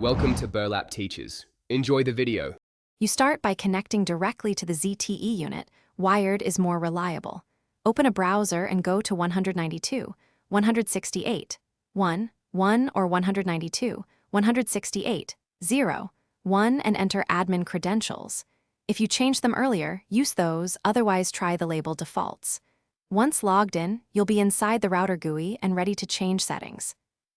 Welcome to Burlap Teachers. Enjoy the video. You start by connecting directly to the ZTE unit. Wired is more reliable. Open a browser and go to 192, 168, 1, 1 or 192, 168, 0, 1 and enter admin credentials. If you change them earlier, use those, otherwise try the label defaults. Once logged in, you'll be inside the router GUI and ready to change settings.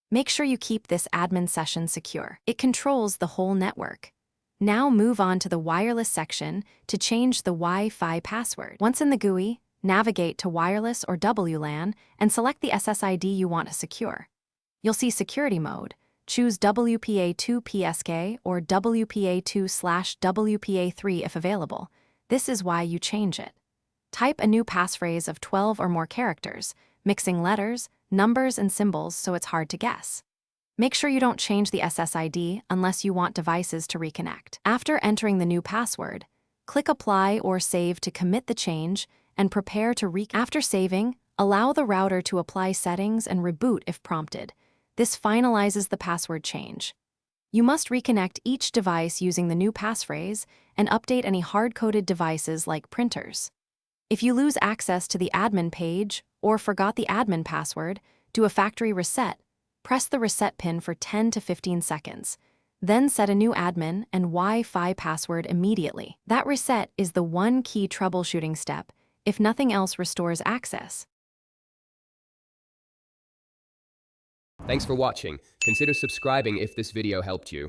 Make sure you keep this admin session secure. It controls the whole network. Now move on to the wireless section to change the Wi-Fi password. Once in the GUI, navigate to wireless or WLAN and select the SSID you want to secure. You'll see security mode. Choose WPA2 PSK or WPA2/WPA3 if available. This is why you change it. Type a new passphrase of 12 or more characters, mixing letters, numbers, and symbols so it's hard to guess. Make sure you don't change the SSID unless you want devices to reconnect. After entering the new password, click Apply or Save to commit the change and prepare to After saving, allow the router to apply settings and reboot if prompted. This finalizes the password change. You must reconnect each device using the new passphrase and update any hard-coded devices like printers. If you lose access to the admin page or forgot the admin password, do a factory reset. Press the reset pin for 10 to 15 seconds. Then set a new admin and Wi-Fi password immediately. That reset is the one key troubleshooting step if nothing else restores access. Thanks for watching. Consider subscribing if this video helped you.